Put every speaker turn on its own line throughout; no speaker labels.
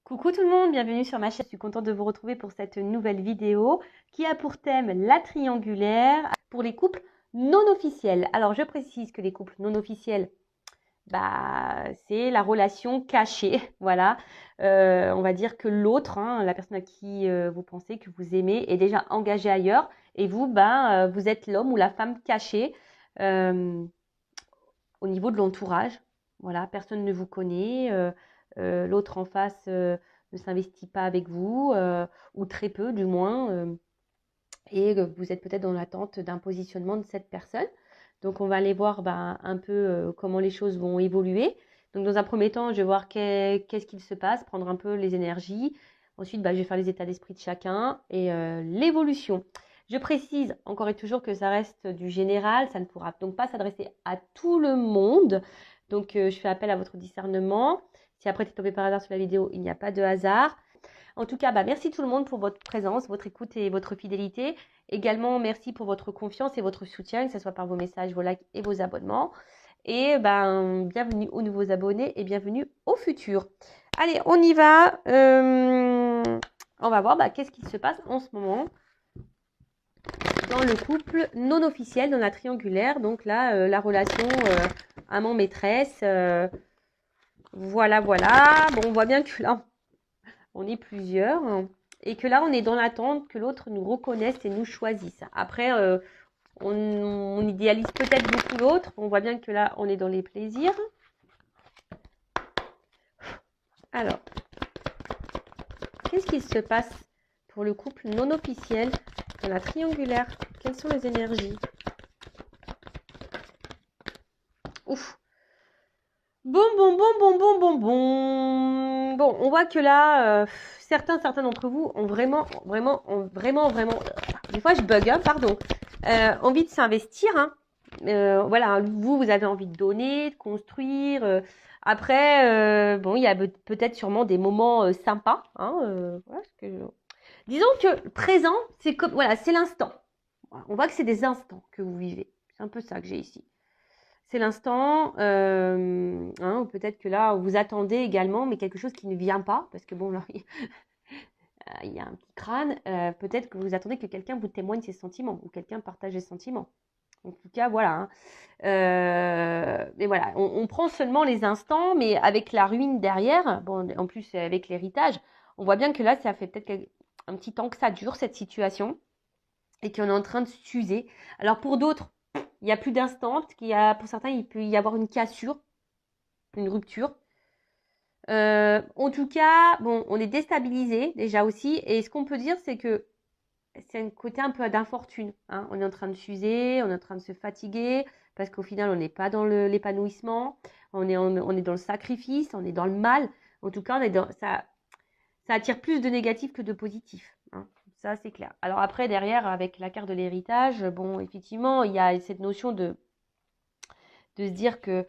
Coucou tout le monde, bienvenue sur ma chaîne. Je suis contente de vous retrouver pour cette nouvelle vidéo qui a pour thème la triangulaire pour les couples non officiels. Alors je précise que les couples non officiels, c'est la relation cachée. Voilà. On va dire que l'autre, la personne à qui vous pensez, que vous aimez, est déjà engagée ailleurs et vous, vous êtes l'homme ou la femme cachée au niveau de l'entourage. Voilà, personne ne vous connaît. L'autre en face ne s'investit pas avec vous, ou très peu du moins, et vous êtes peut-être dans l'attente d'un positionnement de cette personne. Donc on va aller voir un peu comment les choses vont évoluer. Donc dans un premier temps, je vais voir qu'est-ce qu'il se passe, prendre un peu les énergies. Ensuite, je vais faire les états d'esprit de chacun et l'évolution. Je précise encore et toujours que ça reste du général, ça ne pourra donc pas s'adresser à tout le monde. Donc je fais appel à votre discernement. Si après tu es tombé par hasard sur la vidéo, il n'y a pas de hasard. En tout cas, merci tout le monde pour votre présence, votre écoute et votre fidélité. Également, merci pour votre confiance et votre soutien, que ce soit par vos messages, vos likes et vos abonnements. Et bienvenue aux nouveaux abonnés et bienvenue aux futurs. Allez, on y va. On va voir qu'est-ce qui se passe en ce moment dans le couple non officiel, dans la triangulaire. Donc là, la relation amant-maîtresse. Voilà. Bon, on voit bien que là, on est plusieurs et que là, on est dans l'attente que l'autre nous reconnaisse et nous choisisse. Après, on idéalise peut-être beaucoup l'autre. On voit bien que là, on est dans les plaisirs. Alors, qu'est-ce qui se passe pour le couple non officiel dans la triangulaire? Quelles sont les énergies? Ouf. Bon. Bon, on voit que là, certains d'entre vous ont vraiment, des fois je bug, pardon, envie de s'investir. Voilà, vous avez envie de donner, de construire. Après, il y a peut-être sûrement des moments sympas. Voilà, disons que le présent, c'est comme, voilà, c'est l'instant. On voit que c'est des instants que vous vivez. C'est un peu ça que j'ai ici. C'est l'instant, ou peut-être que là, vous attendez également, mais quelque chose qui ne vient pas, parce que bon, là, il y a un petit crâne. Peut-être que vous attendez que quelqu'un vous témoigne ses sentiments, ou quelqu'un partage ses sentiments. En tout cas, voilà. Mais voilà, on prend seulement les instants, mais avec la ruine derrière, bon, en plus avec l'héritage, on voit bien que là, ça fait peut-être un petit temps que ça dure, cette situation, et qu'on est en train de s'user. Alors pour d'autres, il n'y a plus d'instant, parce pour certains, il peut y avoir une cassure, une rupture. En tout cas, bon, on est déstabilisé déjà aussi, et ce qu'on peut dire, c'est que c'est un côté un peu d'infortune. On est en train de s'user, on est en train de se fatiguer, parce qu'au final, on n'est pas dans l'épanouissement, on est dans le sacrifice, on est dans le mal. En tout cas, ça attire plus de négatif que de positif. Ça, c'est clair. Alors après, derrière, avec la carte de l'héritage, bon, effectivement, il y a cette notion de se dire que,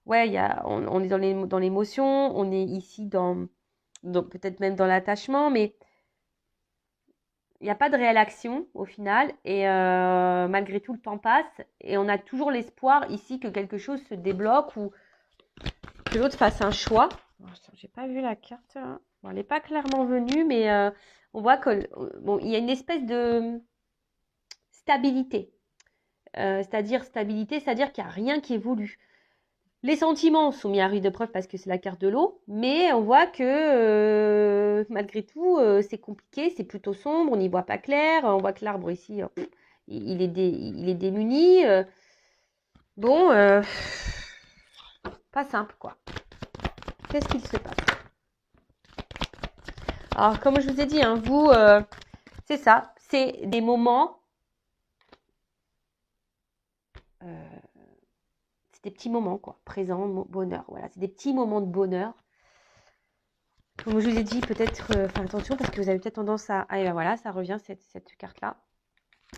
ouais, on est dans l'émotion, on est ici peut-être même dans l'attachement, mais il n'y a pas de réelle action au final, et malgré tout le temps passe, et on a toujours l'espoir ici que quelque chose se débloque ou que l'autre fasse un choix. J'ai pas vu la carte là. Bon, elle n'est pas clairement venue, mais on voit que il y a une espèce de stabilité. C'est-à-dire qu'il n'y a rien qui évolue. Les sentiments sont mis à rude épreuve parce que c'est la carte de l'eau, mais on voit que malgré tout, c'est compliqué, c'est plutôt sombre, on n'y voit pas clair. On voit que l'arbre ici, il est démuni. Pas simple quoi. Qu'est-ce qu'il se passe? Alors, comme je vous ai dit, vous, c'est ça, c'est des moments, c'est des petits moments quoi, présent, bonheur. Voilà, c'est des petits moments de bonheur. Comme je vous ai dit, peut-être faire attention parce que vous avez peut-être tendance à... Ah, et voilà, ça revient cette carte-là.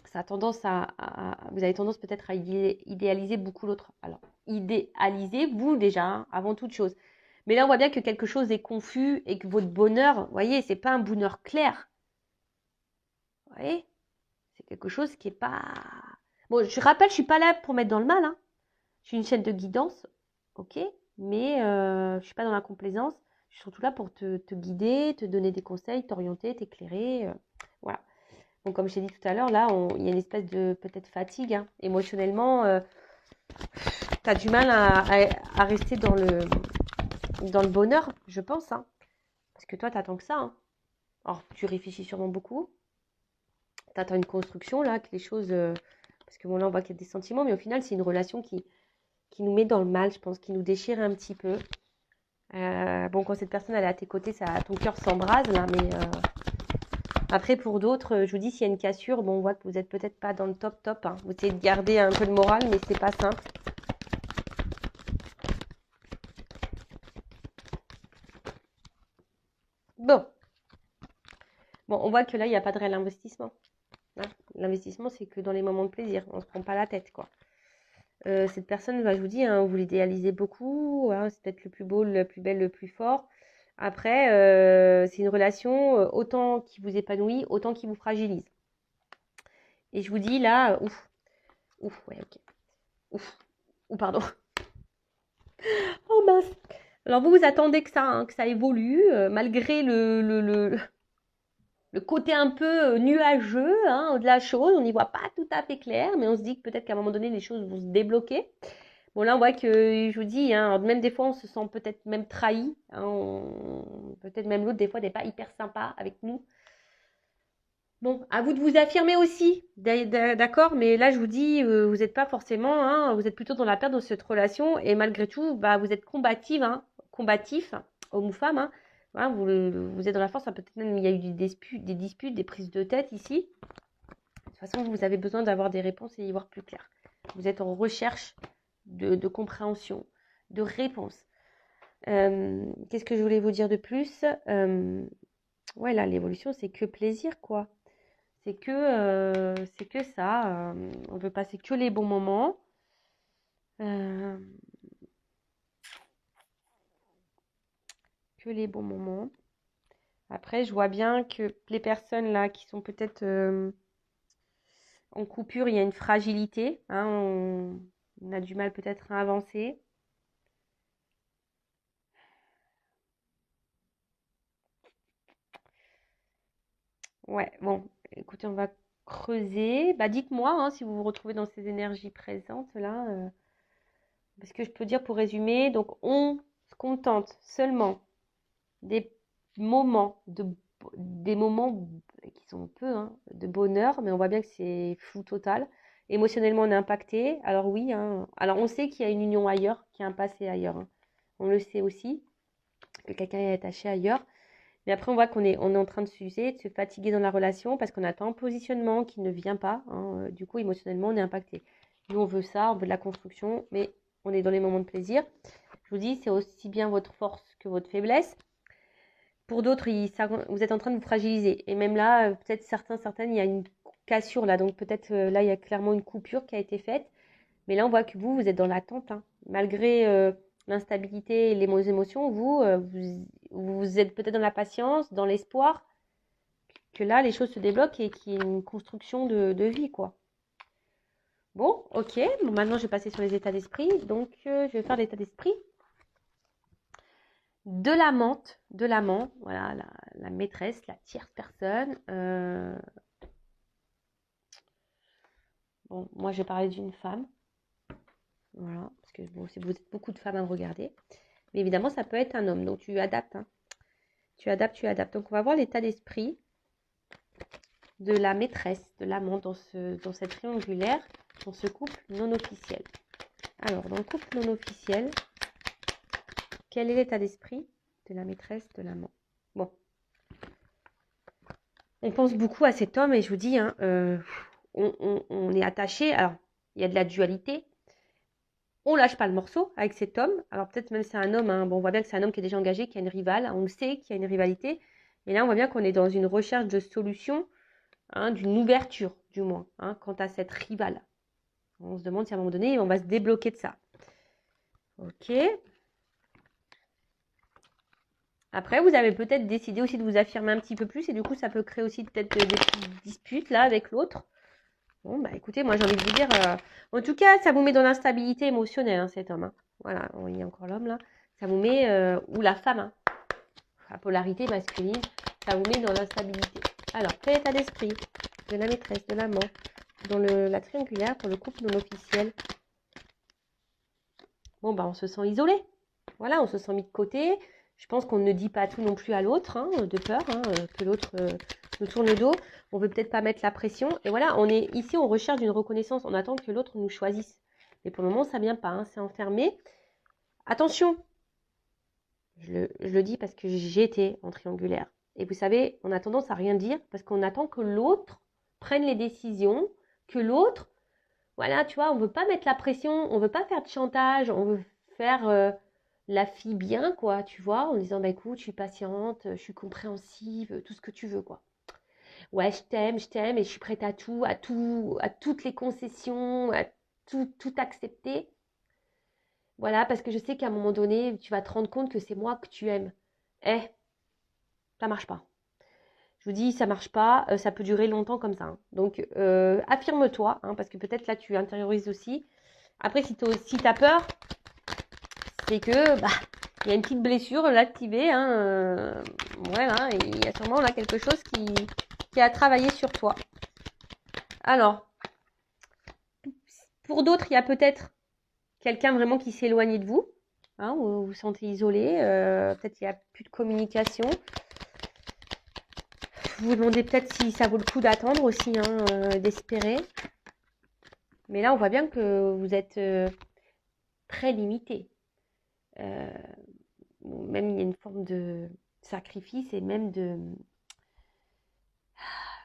Ça a tendance vous avez tendance peut-être à idéaliser beaucoup l'autre. Alors, idéalisez-vous déjà, avant toute chose. Mais là, on voit bien que quelque chose est confus et que votre bonheur, vous voyez, c'est pas un bonheur clair. Vous voyez? C'est quelque chose qui est pas... Bon, je rappelle, je suis pas là pour mettre dans le mal. Je suis une chaîne de guidance, ok? Mais je suis pas dans la complaisance. Je suis surtout là pour te guider, te donner des conseils, t'orienter, t'éclairer. Voilà. Donc, comme je t'ai dit tout à l'heure, là, il y a une espèce de peut-être fatigue, hein. Émotionnellement, tu as du mal à rester dans le bonheur, je pense, hein. Parce que toi, tu attends que ça, hein. Alors, tu réfléchis sûrement beaucoup. Tu attends une construction, là, que les choses... parce que bon, là, on voit qu'il y a des sentiments, mais au final, c'est une relation qui nous met dans le mal, je pense, qui nous déchire un petit peu. Bon, quand cette personne elle est à tes côtés, ton cœur s'embrase, là, mais après, pour d'autres, je vous dis, s'il y a une cassure, bon, on voit que vous n'êtes peut-être pas dans le top, hein. Vous essayez de garder un peu le moral, mais c'est pas simple. Bon, on voit que là, il n'y a pas de réel investissement, hein. L'investissement, c'est que dans les moments de plaisir, on ne se prend pas la tête, quoi. Cette personne, bah, je vous dis, hein, vous l'idéalisez beaucoup, hein, c'est peut-être le plus beau, le plus belle, le plus fort. Après, c'est une relation autant qui vous épanouit, autant qui vous fragilise. Et je vous dis là, ouais, ok, pardon. Oh mince. Alors vous attendez que ça, hein, que ça évolue, malgré le côté un peu nuageux, hein, de la chose. On n'y voit pas tout à fait clair, mais on se dit que peut-être qu'à un moment donné, les choses vont se débloquer. Bon, là, on voit que, je vous dis, hein, même des fois, on se sent peut-être même trahi, hein, peut-être même l'autre, des fois, n'est pas hyper sympa avec nous. Bon, à vous de vous affirmer aussi, d'accord? Mais là, je vous dis, vous n'êtes pas forcément, hein, vous êtes plutôt dans la perte de cette relation, et malgré tout, bah, vous êtes combatif, homme ou femme, hein. Voilà, vous êtes dans la force, hein, peut-être même il y a eu des disputes, des prises de tête ici. De toute façon, vous avez besoin d'avoir des réponses et y voir plus clair. Vous êtes en recherche de compréhension, de réponse. Qu'est-ce que je voulais vous dire de plus? Ouais, là, l'évolution, c'est que plaisir, quoi. C'est que ça. On veut passer que les bons moments. Euh, que les bons moments. Après, je vois bien que les personnes là qui sont peut-être en coupure, il y a une fragilité, hein, on a du mal peut-être à avancer. Ouais, bon, écoutez, on va creuser. Bah, dites-moi, hein, si vous vous retrouvez dans ces énergies présentes là. Parce que je peux dire pour résumer, donc on se contente seulement des moments des moments qui sont peu, hein, de bonheur, mais on voit bien que c'est flou total. Émotionnellement, on est impacté. Alors oui, hein, alors on sait qu'il y a une union ailleurs, qu'il y a un passé ailleurs, hein. On le sait aussi, que quelqu'un est attaché ailleurs. Mais après, on voit on est en train de s'user, de se fatiguer dans la relation parce qu'on attend un positionnement qui ne vient pas, hein. Du coup, émotionnellement, on est impacté. Nous, on veut ça, on veut de la construction, mais on est dans les moments de plaisir. Je vous dis, c'est aussi bien votre force que votre faiblesse. Pour d'autres, vous êtes en train de vous fragiliser. Et même là, peut-être certaines, il y a une cassure là. Donc peut-être là, il y a clairement une coupure qui a été faite. Mais là, on voit que vous êtes dans l'attente, hein. Malgré l'instabilité et les émotions, vous êtes peut-être dans la patience, dans l'espoir que là, les choses se débloquent et qu'il y ait une construction de vie, quoi. Bon, ok. Bon, maintenant, je vais passer sur les états d'esprit. Donc, je vais faire l'état d'esprit de l'amant, voilà, la maîtresse, la tierce personne. Bon, moi, je vais parler d'une femme. Voilà, parce que bon, vous êtes beaucoup de femmes à me regarder. Mais évidemment, ça peut être un homme. Donc, tu adaptes, hein. Tu adaptes. Donc, on va voir l'état d'esprit de la maîtresse, de l'amant dans cette triangulaire, dans ce couple non officiel. Alors, dans le couple non officiel, quel est l'état d'esprit de la maîtresse, de l'amant? Bon. On pense beaucoup à cet homme et je vous dis, hein, on est attaché. Alors, il y a de la dualité. On lâche pas le morceau avec cet homme. Alors, peut-être même c'est un homme, hein. Bon, on voit bien que c'est un homme qui est déjà engagé, qui a une rivale. On le sait qu'il y a une rivalité. Et là, on voit bien qu'on est dans une recherche de solution, hein, d'une ouverture, du moins, hein, quant à cette rivale. On se demande si à un moment donné, on va se débloquer de ça. Ok. Après, vous avez peut-être décidé aussi de vous affirmer un petit peu plus et du coup, ça peut créer aussi peut-être des petites disputes là avec l'autre. Bon, bah écoutez, moi j'ai envie de vous dire, en tout cas, ça vous met dans l'instabilité émotionnelle, hein, cet homme, hein. Voilà, il y a encore l'homme là. Ça vous met, ou la femme, hein. la polarité masculine, ça vous met dans l'instabilité. Alors, quel état d'esprit de la maîtresse, de l'amant, dans la triangulaire pour le couple non officiel? Bon, bah, on se sent isolé. Voilà, on se sent mis de côté. Je pense qu'on ne dit pas tout non plus à l'autre, hein, de peur que l'autre nous tourne le dos. On veut peut-être pas mettre la pression. Et voilà, on est ici, on recherche une reconnaissance. On attend que l'autre nous choisisse. Mais pour le moment, ça ne vient pas. Hein, c'est enfermé. Attention, je le dis parce que j'ai été en triangulaire. Et vous savez, on a tendance à rien dire parce qu'on attend que l'autre prenne les décisions, que l'autre, voilà, tu vois, on ne veut pas mettre la pression, on ne veut pas faire de chantage, on veut faire la fille bien, quoi, tu vois, en disant, bah écoute, je suis patiente, je suis compréhensive, tout ce que tu veux, quoi. Ouais, je t'aime et je suis prête à tout, à toutes les concessions, à tout accepter. Voilà, parce que je sais qu'à un moment donné, tu vas te rendre compte que c'est moi que tu aimes. Eh, ça marche pas. Je vous dis, ça marche pas, ça peut durer longtemps comme ça. Hein. Donc, affirme-toi, hein, parce que peut-être là, tu intériorises aussi. Après, si tu as peur, c'est que, bah, il y a une petite blessure là activée. Hein, voilà, il y a sûrement là quelque chose qui a travaillé sur toi. Alors, pour d'autres, il y a peut-être quelqu'un vraiment qui s'est éloigné de vous, hein, où vous vous sentez isolé, peut-être il n'y a plus de communication. Vous vous demandez peut-être si ça vaut le coup d'attendre aussi, hein, d'espérer. Mais là, on voit bien que vous êtes très limité. Même il y a une forme de sacrifice et même de...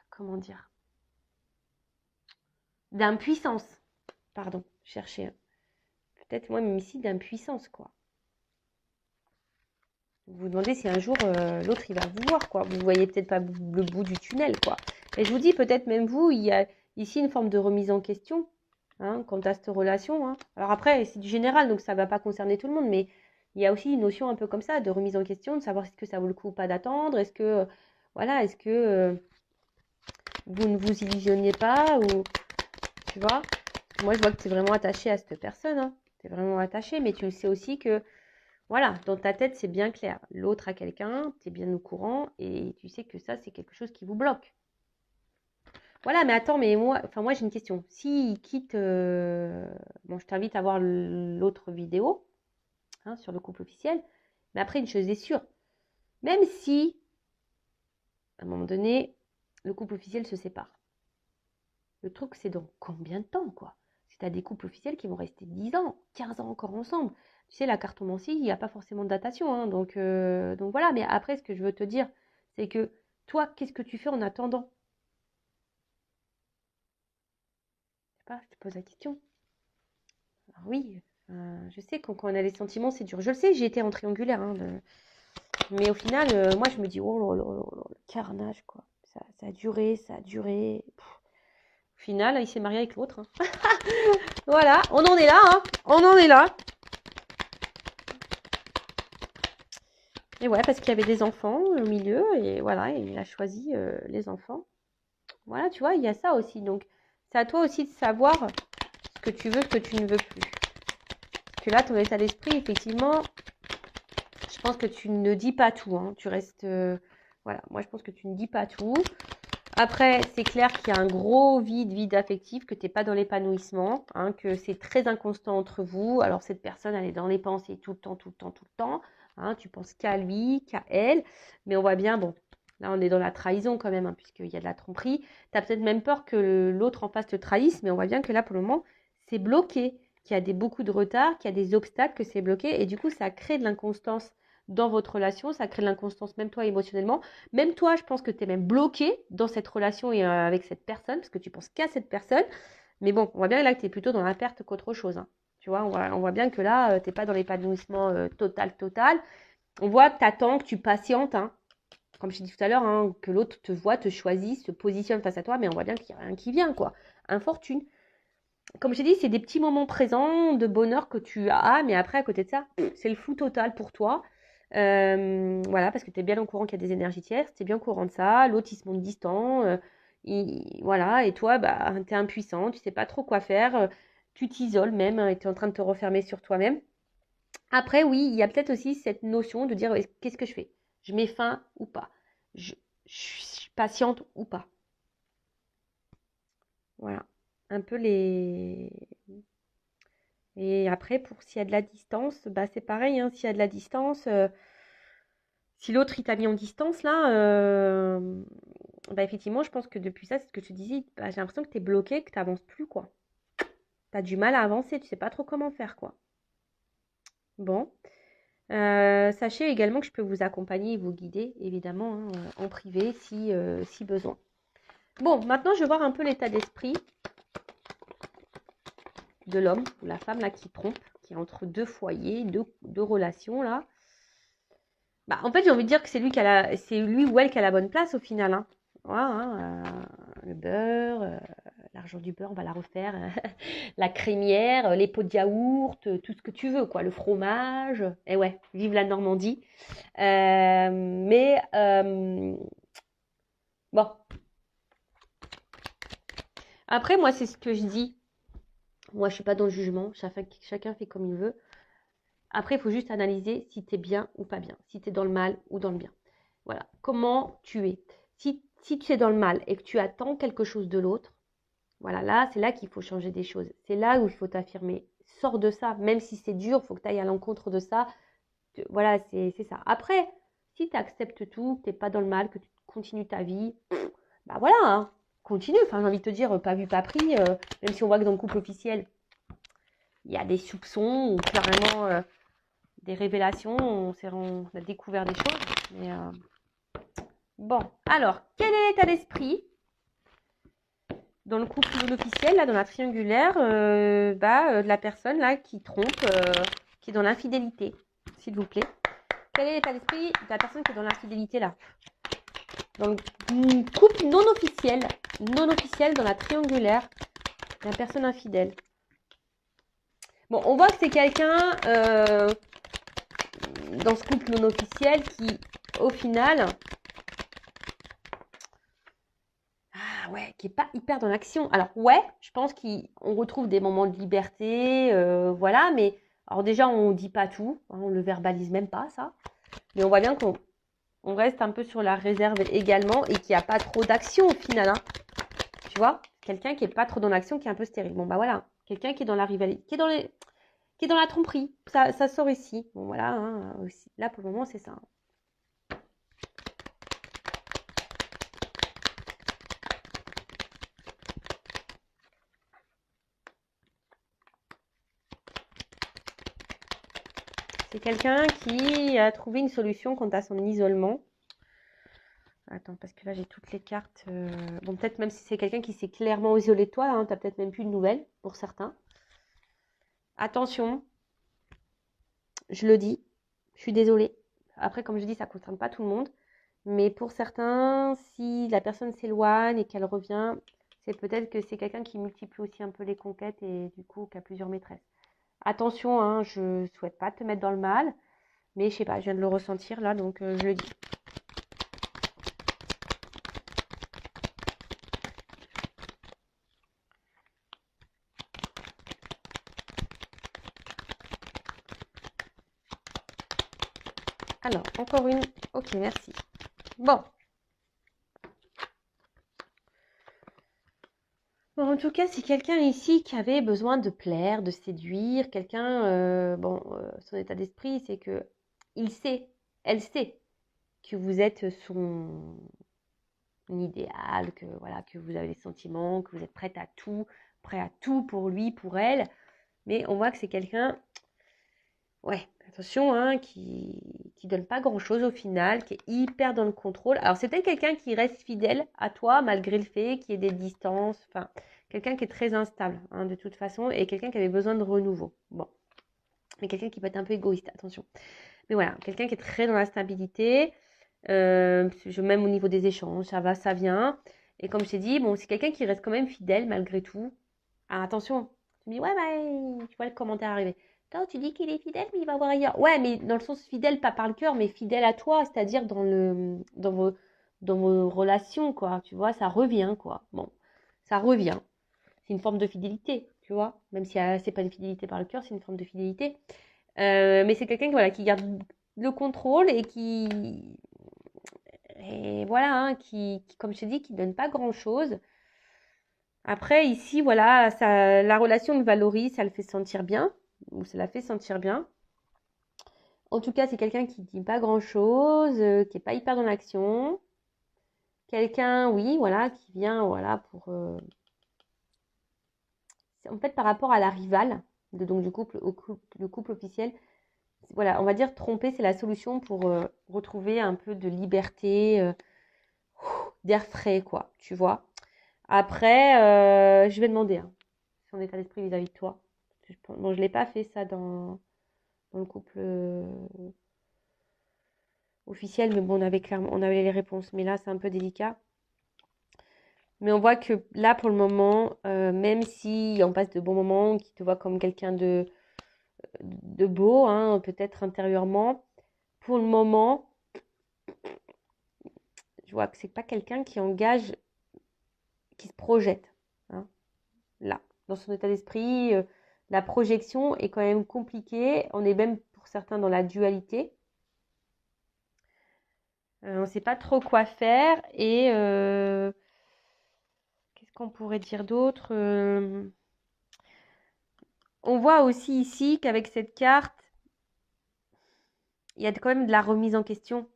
Comment dire? D'impuissance. Pardon, chercher. Peut-être moi, même ici, d'impuissance, quoi. Vous vous demandez si un jour, l'autre, il va vous voir, quoi. Vous voyez peut-être pas le bout du tunnel, quoi. Et je vous dis, peut-être même vous, il y a ici une forme de remise en question, hein, quant à cette relation. Hein. Alors après, c'est du général, donc ça ne va pas concerner tout le monde, mais il y a aussi une notion un peu comme ça, de remise en question, de savoir est-ce que ça vaut le coup ou pas d'attendre, est-ce que, voilà, est-ce que vous ne vous illusionnez pas, ou, tu vois. Moi, je vois que tu es vraiment attaché à cette personne, hein. Tu es vraiment attaché, mais tu le sais aussi que, voilà, dans ta tête, c'est bien clair. L'autre a quelqu'un, tu es bien au courant, et tu sais que ça, c'est quelque chose qui vous bloque. Voilà, mais attends, mais moi j'ai une question. S'il quitte, bon, je t'invite à voir l'autre vidéo, hein, sur le couple officiel. Mais après, une chose est sûre, même si, à un moment donné, le couple officiel se sépare. Le truc, c'est dans combien de temps, quoi? Si tu as des couples officiels qui vont rester 10 ans, 15 ans encore ensemble. Tu sais, la cartomancie, il n'y a pas forcément de datation, hein, donc voilà. Mais après, ce que je veux te dire, c'est que toi, qu'est-ce que tu fais en attendant? Je sais pas, je te pose la question. Alors oui, je sais que quand on a les sentiments, c'est dur. Je le sais, j'ai été en triangulaire, hein, mais au final, moi, je me dis, oh là là là là, le carnage, quoi. Ça a duré, ça a duré. Pff. Au final, il s'est marié avec l'autre. Hein. Voilà, on en est là, hein. On en est là. Et ouais, parce qu'il y avait des enfants au milieu, et voilà, il a choisi les enfants. Voilà, tu vois, il y a ça aussi. Donc, c'est à toi aussi de savoir ce que tu veux, ce que tu ne veux plus. Parce que là, ton état d'esprit, effectivement, je pense que tu ne dis pas tout. Hein. Tu restes... voilà, moi, je pense que tu ne dis pas tout. Après, c'est clair qu'il y a un gros vide affectif, que tu n'es pas dans l'épanouissement, hein, que c'est très inconstant entre vous. Alors, cette personne, elle est dans les pensées tout le temps, tout le temps, tout le temps. Hein, tu penses qu'à lui, qu'à elle. Mais on voit bien, bon, là, on est dans la trahison quand même, hein, puisqu'il y a de la tromperie. Tu as peut-être même peur que l'autre en face te trahisse, mais on voit bien que là, pour le moment, c'est bloqué, qu'il y a beaucoup de retard, qu'il y a des obstacles, que c'est bloqué. Et du coup, ça crée de l'inconstance dans votre relation, ça crée de l'inconstance même toi émotionnellement. Même toi, je pense que tu es même bloqué dans cette relation et avec cette personne, parce que tu penses qu'à cette personne. Mais bon, on voit bien là que tu es plutôt dans la perte qu'autre chose. Hein. Tu vois, on voit bien que là, tu n'es pas dans l'épanouissement total. On voit que tu attends, que tu patientes. Hein. Comme je t'ai dit tout à l'heure, hein, que l'autre te voit, te choisit, se positionne face à toi, mais on voit bien qu'il n'y a rien qui vient, quoi. Infortune. Comme je t'ai dit, c'est des petits moments présents de bonheur que tu as, mais après, à côté de ça, c'est le flou total pour toi. Voilà, parce que tu es bien au courant qu'il y a des énergies tierces, tu es bien au courant de ça, l'autre il se montre distant, voilà, et toi, bah, tu es impuissant, tu sais pas trop quoi faire, tu t'isoles même, hein, et tu es en train de te refermer sur toi-même. Après, oui, il y a peut-être aussi cette notion de dire, qu'est-ce que je fais? Je mets fin ou pas. Je suis patiente ou pas. Voilà. Un peu les... Et après, pour s'il y a de la distance, bah c'est pareil, hein, s'il y a de la distance, si l'autre il t'a mis en distance là, bah effectivement, je pense que depuis ça, c'est ce que tu disais, bah, j'ai l'impression que t'es bloqué, que t'avances plus, quoi. T'as du mal à avancer, tu sais pas trop comment faire, quoi. Bon. Sachez également que je peux vous accompagner et vous guider, évidemment, hein, en privé, si besoin. Bon, maintenant, je vais voir un peu l'état d'esprit de l'homme ou la femme là qui trompe, qui est entre deux foyers, deux relations là. Bah, en fait, j'ai envie de dire que c'est c'est lui ou elle qui a la bonne place au final. Hein. Voilà, hein, le beurre, l'argent du beurre, on va la refaire. La crémière, les pots de yaourt, tout ce que tu veux, quoi. Le fromage. Et ouais, vive la Normandie. Bon. Après, moi, c'est ce que je dis. Moi, je suis pas dans le jugement. Chacun fait comme il veut. Après, il faut juste analyser si tu es bien ou pas bien. Si tu es dans le mal ou dans le bien. Voilà. Comment tu es. Si tu es dans le mal et que tu attends quelque chose de l'autre, voilà, là, c'est là qu'il faut changer des choses. C'est là où il faut t'affirmer. Sors de ça. Même si c'est dur, il faut que tu ailles à l'encontre de ça. Voilà, c'est ça. Après, si tu acceptes tout, que tu n'es pas dans le mal, que tu continues ta vie, bah voilà, hein, continue. Enfin, j'ai envie de te dire, pas vu, pas pris. Même si on voit que dans le couple officiel, il y a des soupçons ou carrément des révélations. On a découvert des choses. Mais bon, alors, quel est l'état d'esprit dans le couple non officiel, là, dans la triangulaire, de la personne là qui trompe, qui est dans l'infidélité, s'il vous plaît. Quel est l'état d'esprit de la personne qui est dans l'infidélité là? Dans le couple non officiel dans la triangulaire, la personne infidèle. Bon, on voit que c'est quelqu'un dans ce couple non officiel qui, au final, qui est pas hyper dans l'action. Alors ouais, je pense qu'on retrouve des moments de liberté, voilà, mais alors déjà on dit pas tout, hein, on le verbalise même pas ça, mais on voit bien qu'on reste un peu sur la réserve également et qu'il n'y a pas trop d'action au final, hein. Tu vois, quelqu'un qui est pas trop dans l'action, qui est un peu stérile. Bon bah voilà, quelqu'un qui est dans la rivalité, qui est dans la tromperie, ça sort ici. Bon voilà, hein, aussi. Là pour le moment c'est ça. Hein. C'est quelqu'un qui a trouvé une solution quant à son isolement. Attends, parce que là, j'ai toutes les cartes. Bon, peut-être même si c'est quelqu'un qui s'est clairement isolé de toi, hein, tu n'as peut-être même plus de nouvelles pour certains. Attention, je le dis, je suis désolée. Après, comme je dis, ça ne concerne pas tout le monde. Mais pour certains, si la personne s'éloigne et qu'elle revient, c'est peut-être que c'est quelqu'un qui multiplie aussi un peu les conquêtes et du coup qui a plusieurs maîtresses. Attention, hein, je ne souhaite pas te mettre dans le mal, mais je sais pas, je viens de le ressentir là, donc je le dis. Alors, encore une. Ok, merci. Bon. Bon, en tout cas, c'est quelqu'un ici qui avait besoin de plaire, de séduire. Quelqu'un, son état d'esprit, c'est que elle sait que vous êtes son idéal, que voilà, que vous avez des sentiments, que vous êtes prêt à tout pour lui, pour elle. Mais on voit que c'est quelqu'un, ouais, attention, hein, qui donne pas grand-chose au final, qui est hyper dans le contrôle. Alors, c'est peut-être quelqu'un qui reste fidèle à toi, malgré le fait qu'il y ait des distances, enfin, quelqu'un qui est très instable, hein, de toute façon, et quelqu'un qui avait besoin de renouveau. Bon, mais quelqu'un qui peut être un peu égoïste, attention. Mais voilà, quelqu'un qui est très dans la stabilité, même au niveau des échanges, ça va, ça vient. Et comme je t'ai dit, bon, c'est quelqu'un qui reste quand même fidèle malgré tout. Ah, attention, tu me dis, ouais, bah, tu vois le commentaire arriver. Attends, tu dis qu'il est fidèle, mais il va voir ailleurs. Ouais, mais dans le sens fidèle, pas par le cœur, mais fidèle à toi, c'est-à-dire dans vos relations, quoi. Tu vois, ça revient, quoi. Bon, ça revient. C'est une forme de fidélité, tu vois. Même si c'est pas une fidélité par le cœur, c'est une forme de fidélité. Mais c'est quelqu'un voilà, qui garde le contrôle et qui mais voilà, hein, comme je te dis, qui donne pas grand-chose. Après, ici, voilà, la relation le valorise, ça le fait sentir bien, ou ça la fait sentir bien. En tout cas, c'est quelqu'un qui dit pas grand-chose, qui est pas hyper dans l'action. Quelqu'un, oui, voilà, qui vient, voilà, pour... En fait, par rapport à la rivale, donc du couple, le couple officiel, voilà, on va dire tromper, c'est la solution pour retrouver un peu de liberté, d'air frais, quoi, tu vois. Après, je vais demander son état d'esprit vis-à-vis de toi. Bon, je ne l'ai pas fait ça dans le couple officiel, mais bon, on avait les réponses. Mais là, c'est un peu délicat. Mais on voit que là, pour le moment, même si on passe de bons moments, qui te voit comme quelqu'un de beau, hein, peut-être intérieurement, pour le moment, je vois que c'est pas quelqu'un qui engage, qui se projette. Hein, là, dans son état d'esprit, la projection est quand même compliquée. On est même pour certains dans la dualité. On ne sait pas trop quoi faire. Et qu'est-ce qu'on pourrait dire d'autre? On voit aussi ici qu'avec cette carte, il y a quand même de la remise en question.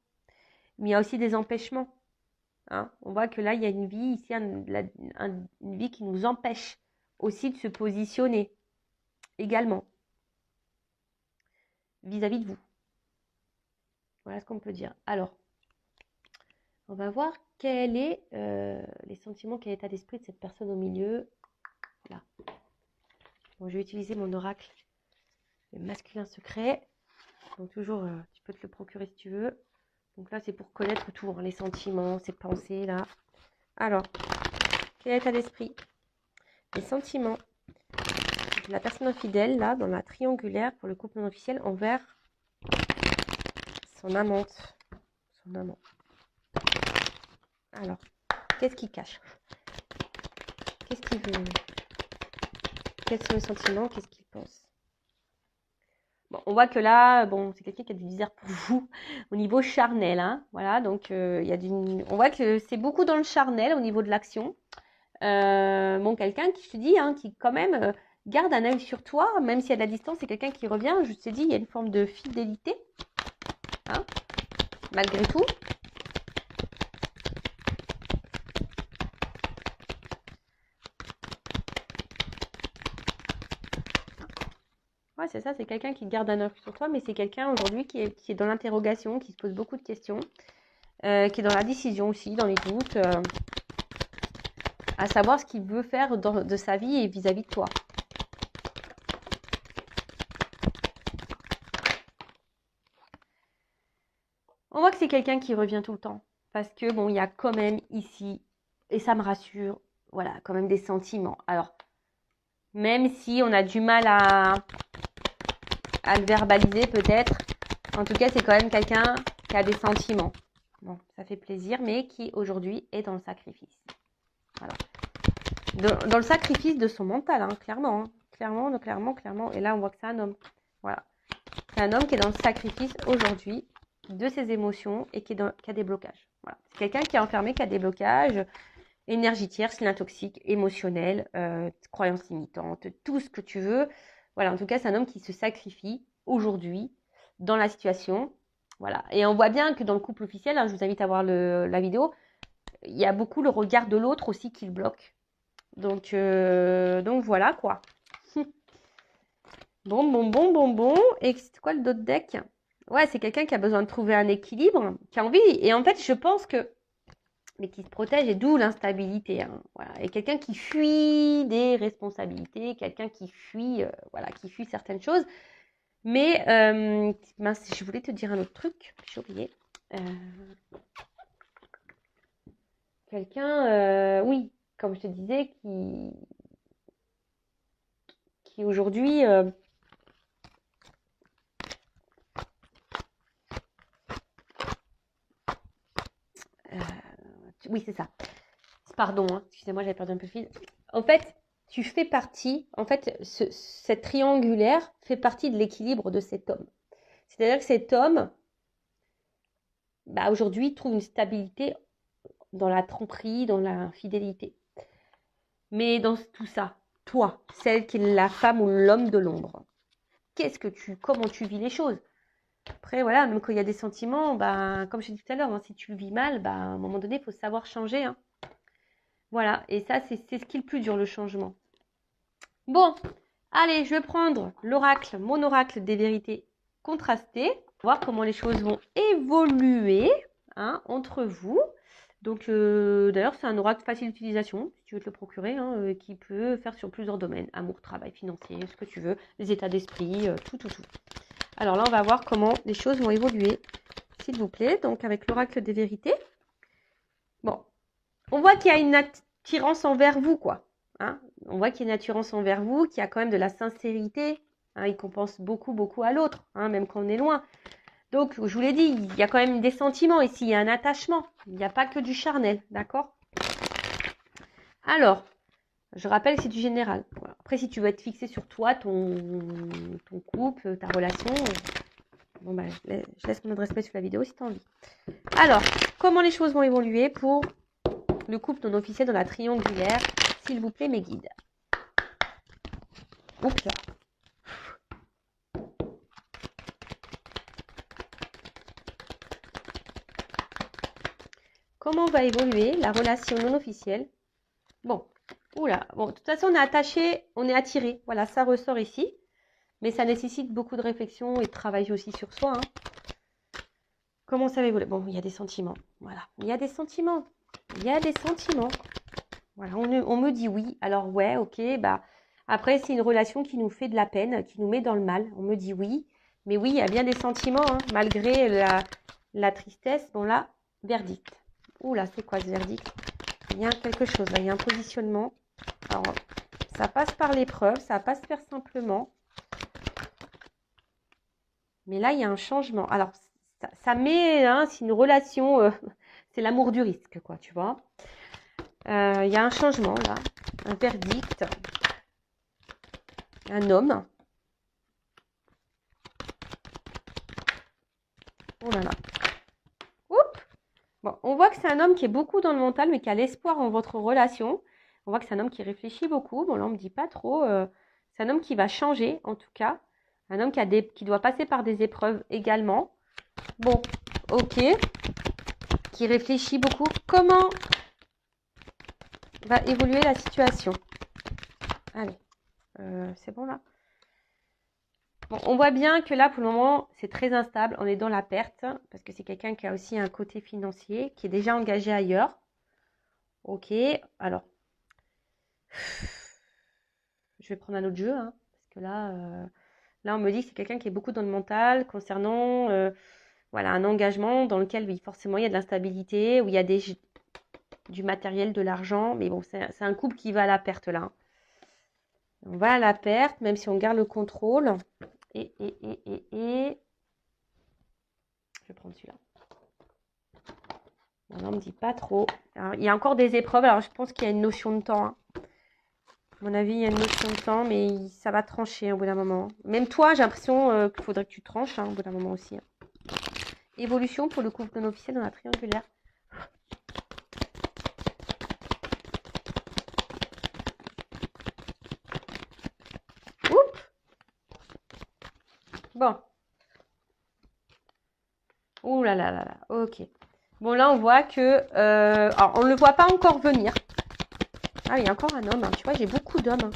Mais il y a aussi des empêchements. Hein. On voit que là, il y a une vie ici, une vie qui nous empêche aussi de se positionner également vis-à-vis de vous. Voilà ce qu'on peut dire. Alors, on va voir quel est les sentiments, quel est l'état d'esprit de cette personne au milieu. Là. Bon, je vais utiliser mon oracle, le masculin secret. Donc toujours, tu peux te le procurer si tu veux. Donc là, c'est pour connaître tout, hein, les sentiments, ces pensées là. Alors, quel est l'état d'esprit? Les sentiments de la personne infidèle, là, dans la triangulaire, pour le couple non officiel, envers son amante. Son amant. Alors, qu'est-ce qu'il cache? Qu'est-ce qu'il veut? Quels sont les sentiments? Qu'est-ce qu'il pense? Bon, on voit que là, bon, c'est quelqu'un qui a du désir pour vous au niveau charnel. Hein, voilà, donc on voit que c'est beaucoup dans le charnel au niveau de l'action. Bon, quelqu'un qui, je te dis, hein, qui quand même garde un œil sur toi, même s'il y a de la distance, c'est quelqu'un qui revient. Je te dis, il y a une forme de fidélité, hein, malgré tout. Ouais, c'est ça, c'est quelqu'un qui garde un œil sur toi, mais c'est quelqu'un aujourd'hui qui est dans l'interrogation, qui se pose beaucoup de questions, qui est dans la décision aussi, dans les doutes, à savoir ce qu'il veut faire de sa vie et vis-à-vis de toi. On voit que c'est quelqu'un qui revient tout le temps, parce que bon, il y a quand même ici, et ça me rassure, voilà, quand même des sentiments. Alors, même si on a du mal à le verbaliser peut-être, en tout cas, c'est quand même quelqu'un qui a des sentiments. Bon, ça fait plaisir, mais qui aujourd'hui est dans le sacrifice. Voilà. Dans le sacrifice de son mental, hein, clairement. Hein. Clairement. Et là, on voit que c'est un homme. Voilà. C'est un homme qui est dans le sacrifice aujourd'hui de ses émotions et qui a des blocages. Voilà. C'est quelqu'un qui est enfermé, qui a des blocages, énergie tierce, lien toxique, émotionnel, croyances limitantes, tout ce que tu veux. Voilà, en tout cas, c'est un homme qui se sacrifie aujourd'hui dans la situation. Voilà. Et on voit bien que dans le couple officiel, hein, je vous invite à voir la vidéo, il y a beaucoup le regard de l'autre aussi qui le bloque. Donc voilà quoi. Bon. Et c'est quoi le d'autre deck? Ouais, c'est quelqu'un qui a besoin de trouver un équilibre, qui a envie. Et en fait, je pense que... Mais qui se protège, et d'où l'instabilité. Hein, voilà. Et quelqu'un qui fuit des responsabilités, quelqu'un qui fuit, qui fuit certaines choses. Mais, mince, je voulais te dire un autre truc, j'ai oublié. Quelqu'un, oui, comme je te disais, qui aujourd'hui... oui, c'est ça. Pardon, hein, excusez-moi, j'avais perdu un peu le fil. En fait, tu fais partie, cette triangulaire fait partie de l'équilibre de cet homme. C'est-à-dire que cet homme, aujourd'hui, trouve une stabilité dans la tromperie, dans l'infidélité. Mais dans tout ça, toi, celle qui est la femme ou l'homme de l'ombre, comment tu vis les choses? Après, voilà, même quand il y a des sentiments, bah, comme je t'ai dit tout à l'heure, hein, si tu le vis mal, bah, à un moment donné, il faut savoir changer. Hein. Voilà, et ça, c'est ce qui est le plus dur, le changement. Bon, allez, je vais prendre l'oracle, mon oracle des vérités contrastées, voir comment les choses vont évoluer hein, entre vous. Donc, d'ailleurs, c'est un oracle facile d'utilisation, si tu veux te le procurer, hein, qui peut faire sur plusieurs domaines. Amour, travail, financier, ce que tu veux, les états d'esprit, tout. Alors là, on va voir comment les choses vont évoluer, s'il vous plaît. Donc, avec l'oracle des vérités. Bon, on voit qu'il y a une attirance envers vous, quoi. Hein, on voit qu'il y a une attirance envers vous, qu'il y a quand même de la sincérité. Hein, il compense beaucoup à l'autre, hein, même quand on est loin. Donc, je vous l'ai dit, il y a quand même des sentiments ici, il y a un attachement. Il n'y a pas que du charnel, d'accord? Alors, je rappelle, c'est du général. Voilà. Après, si tu veux être fixé sur toi, ton couple, ta relation, bon, bah, je laisse mon adresse mail sur la vidéo si tu as envie. Alors, comment les choses vont évoluer pour le couple non officiel dans la triangulaire? S'il vous plaît, mes guides. Oups là. Comment va évoluer la relation non officielle? Bon, oula, bon, de toute façon, on est attaché, on est attiré. Voilà, ça ressort ici. Mais ça nécessite beaucoup de réflexion et de travail aussi sur soi. Hein. Comment ça va évoluer? Bon, il y a des sentiments. Voilà, il y a des sentiments. Il y a des sentiments. Voilà, on me dit oui. Alors, ouais, ok, bah. Après, c'est une relation qui nous fait de la peine, qui nous met dans le mal. On me dit oui. Mais oui, il y a bien des sentiments, hein, malgré la tristesse. Bon, là, verdict. Oula, c'est quoi ce verdict? Il y a quelque chose, là, il y a un positionnement. Alors, ça passe par l'épreuve, ça va pas se faire simplement. Mais là, il y a un changement. Alors, ça met, hein, c'est une relation, c'est l'amour du risque, quoi, tu vois. Il y a un changement, là, un verdict, un homme. Oh là là. Oups. Bon, on voit que c'est un homme qui est beaucoup dans le mental, mais qui a l'espoir en votre relation. On voit que c'est un homme qui réfléchit beaucoup. Bon, là, on ne me dit pas trop. C'est un homme qui va changer, en tout cas. Un homme qui doit passer par des épreuves également. Bon, ok. Qui réfléchit beaucoup. Comment va évoluer la situation? Allez, c'est bon là. Bon, on voit bien que là, pour le moment, c'est très instable. On est dans la perte parce que c'est quelqu'un qui a aussi un côté financier, qui est déjà engagé ailleurs. Ok, alors, je vais prendre un autre jeu, hein, parce que là, on me dit que c'est quelqu'un qui est beaucoup dans le mental concernant voilà, un engagement dans lequel, oui, forcément, il y a de l'instabilité, où il y a du matériel, de l'argent. Mais bon, c'est un couple qui va à la perte là. Hein. On va à la perte, même si on garde le contrôle. Et je vais prendre celui-là. Bon, là, on ne me dit pas trop. Alors, il y a encore des épreuves. Alors, je pense qu'il y a une notion de temps. Hein. À mon avis, il y a une notion de temps, mais ça va trancher au bout d'un moment. Même toi, j'ai l'impression qu'il faudrait que tu tranches hein, au bout d'un moment aussi. Hein. Évolution pour le couple non officiel dans la triangulaire. Oups. Bon. Ouh là là là là. Ok. Bon, là, on voit que... alors, on ne le voit pas encore venir. Ah, il y a encore un homme. Hein. Tu vois, j'ai beaucoup d'hommes. Hein.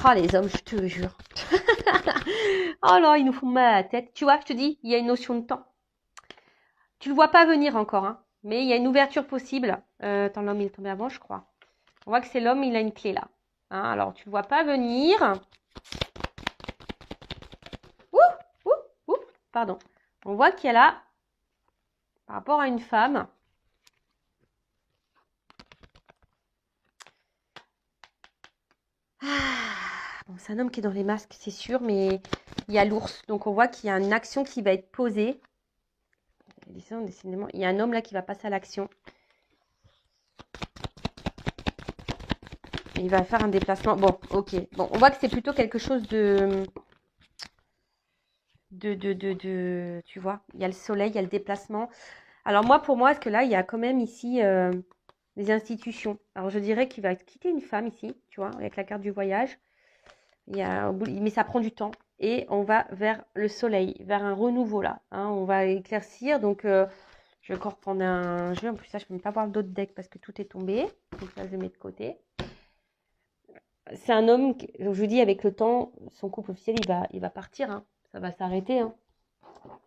Oh, les hommes, je te jure. Oh là, ils nous font mal à la tête. Tu vois, je te dis, il y a une notion de temps. Tu le vois pas venir encore, hein. Mais il y a une ouverture possible. Attends, l'homme, il est tombé avant, je crois. On voit que c'est l'homme, il a une clé là. Hein, alors, tu le vois pas venir. Ouh, pardon. On voit qu'il y a là, par rapport à une femme, bon, c'est un homme qui est dans les masques, c'est sûr, mais il y a l'ours. Donc, on voit qu'il y a une action qui va être posée. Décidément, il y a un homme là qui va passer à l'action. Il va faire un déplacement. Bon, ok. Bon, on voit que c'est plutôt quelque chose de... Tu vois, il y a le soleil, il y a le déplacement. Alors moi, pour moi, est-ce que là, il y a quand même ici des institutions. Alors je dirais qu'il va quitter une femme ici, tu vois, avec la carte du voyage. Mais ça prend du temps. Et on va vers le soleil, vers un renouveau là. Hein, on va éclaircir. Donc je vais encore prendre un jeu. En plus, ça, je ne peux même pas voir d'autres decks parce que tout est tombé. Donc ça, je le mets de côté. C'est un homme, je vous dis, avec le temps, son couple officiel, il va partir. Hein. Ça va s'arrêter. Hein.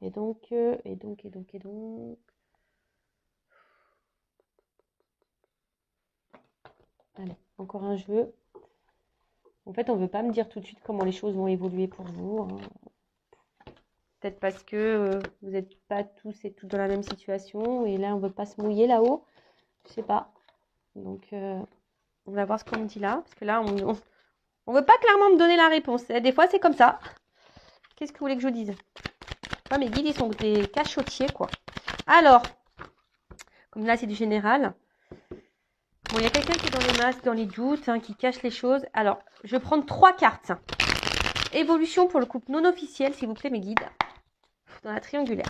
Et donc. Allez, encore un jeu. En fait, on ne veut pas me dire tout de suite comment les choses vont évoluer pour vous. Hein. Peut-être parce que vous n'êtes pas tous et toutes dans la même situation. Et là, on ne veut pas se mouiller là-haut. Je sais pas. Donc, on va voir ce qu'on me dit là. Parce que là, on veut pas clairement me donner la réponse. Et des fois, c'est comme ça. Qu'est-ce que vous voulez que je vous dise? Moi, mes guides, ils sont des cachotiers, quoi. Alors, comme là, c'est du général. Bon, il y a quelqu'un qui est dans les masques, dans les doutes, hein, qui cache les choses. Alors, je vais prendre 3 cartes. Évolution pour le couple non officiel, s'il vous plaît, mes guides. Dans la triangulaire.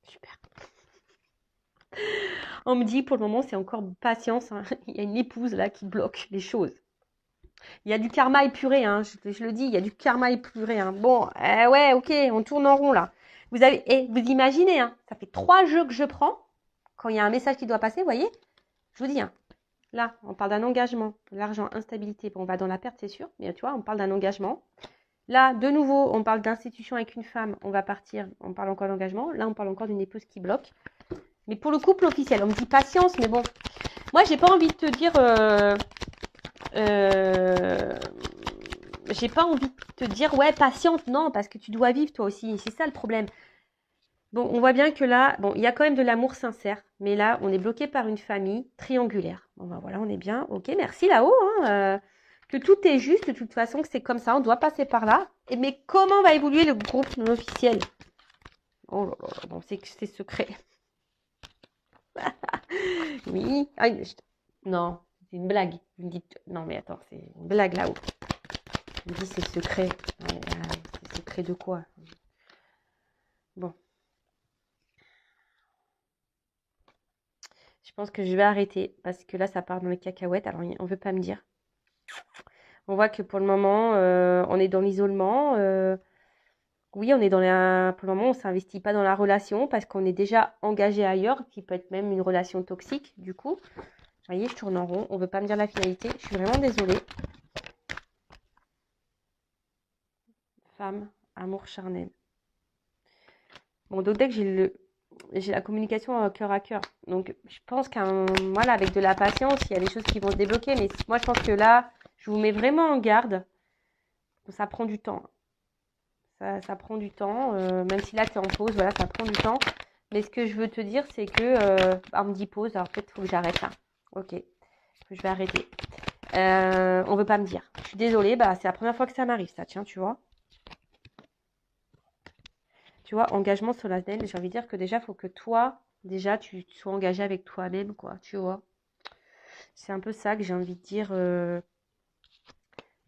Super. On me dit, pour le moment, c'est encore patience. Hein. Il y a une épouse, là, qui bloque les choses. Il y a du karma épuré, hein. Je le dis, il y a du karma épuré. Hein. Bon, ouais, ok, on tourne en rond, là. Vous imaginez, hein, ça fait 3 jeux que je prends. Quand il y a un message qui doit passer, vous voyez. Je vous dis, hein, là, on parle d'un engagement. L'argent, instabilité. Bon, on va dans la perte, c'est sûr. Mais tu vois, on parle d'un engagement. Là, de nouveau, on parle d'institution avec une femme. On va partir. On parle encore d'engagement. Là, on parle encore d'une épouse qui bloque. Mais pour le couple officiel, on me dit patience. Mais bon, moi, j'ai pas envie de te dire... j'ai pas envie de te dire, ouais, patiente. Non, parce que tu dois vivre toi aussi. C'est ça le problème. Bon, on voit bien que là, bon, il y a quand même de l'amour sincère. Mais là, on est bloqué par une famille triangulaire. Bon, ben voilà, on est bien. Ok, merci là-haut. Hein, que tout est juste, de toute façon, que c'est comme ça. On doit passer par là. Mais comment va évoluer le groupe non officiel? Oh là là, bon, c'est secret. Oui. Ah, non, c'est une blague. Vous me dites, non, mais attends, c'est une blague là-haut. Vous me dites, c'est secret. Ouais, c'est secret de quoi? Bon. Je pense que je vais arrêter parce que là, ça part dans les cacahuètes. Alors, on ne veut pas me dire. On voit que pour le moment, on est dans l'isolement. Oui, on est pour le moment, on ne s'investit pas dans la relation parce qu'on est déjà engagé ailleurs, qui peut être même une relation toxique, du coup. Vous voyez, je tourne en rond. On ne veut pas me dire la finalité. Je suis vraiment désolée. Femme, amour charnel. Bon, donc dès que j'ai la communication cœur à cœur. Donc, je pense voilà, avec de la patience, il y a des choses qui vont se débloquer. Mais moi, je pense que là, je vous mets vraiment en garde. Ça prend du temps. Ça prend du temps. Même si là, tu es en pause, voilà, ça prend du temps. Mais ce que je veux te dire, c'est que... on me dit pause, alors peut-être il faut que j'arrête là. Ok, je vais arrêter. On veut pas me dire. Je suis désolée, bah, c'est la première fois que ça m'arrive, ça, tiens, tu vois. Tu vois, engagement solennel, j'ai envie de dire que déjà, il faut que toi, déjà, tu sois engagé avec toi-même, quoi, tu vois. C'est un peu ça que j'ai envie de dire.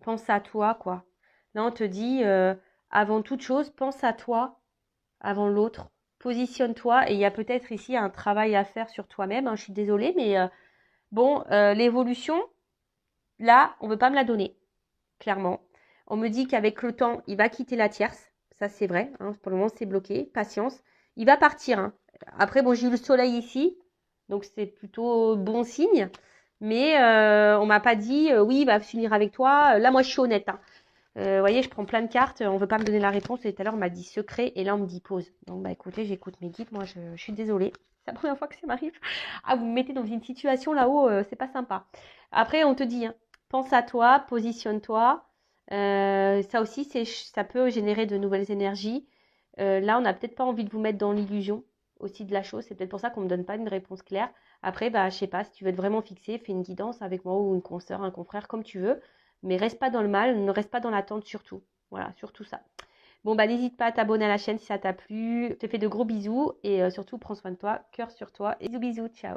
Pense à toi, quoi. Là, on te dit, avant toute chose, pense à toi, avant l'autre. Positionne-toi. Et il y a peut-être ici un travail à faire sur toi-même. Hein, je suis désolée, mais bon, l'évolution, là, on ne veut pas me la donner, clairement. On me dit qu'avec le temps, il va quitter la tierce. Ça, c'est vrai. Hein, pour le moment, c'est bloqué. Patience. Il va partir. Hein. Après, bon, j'ai eu le soleil ici. Donc, c'est plutôt bon signe. Mais on m'a pas dit, oui, il va finir avec toi. Là, moi, je suis honnête. Hein. Vous voyez, je prends plein de cartes. On veut pas me donner la réponse. Et tout à l'heure, on m'a dit secret. Et là, on me dit pause. Donc, bah, écoutez, j'écoute mes guides. Moi, je suis désolée. C'est la première fois que ça m'arrive. Ah, vous me mettez dans une situation là-haut, c'est pas sympa. Après, on te dit, hein, pense à toi, positionne-toi. Ça aussi, ça peut générer de nouvelles énergies. Là, on n'a peut-être pas envie de vous mettre dans l'illusion aussi de la chose. C'est peut-être pour ça qu'on ne me donne pas une réponse claire. Après, bah, je sais pas, si tu veux être vraiment fixé, fais une guidance avec moi ou une consoeur, un confrère, comme tu veux. Mais reste pas dans le mal, ne reste pas dans l'attente surtout. Voilà, surtout ça. Bon, bah, n'hésite pas à t'abonner à la chaîne si ça t'a plu. Je te fais de gros bisous et surtout, prends soin de toi, cœur sur toi. Et bisous, bisous, ciao.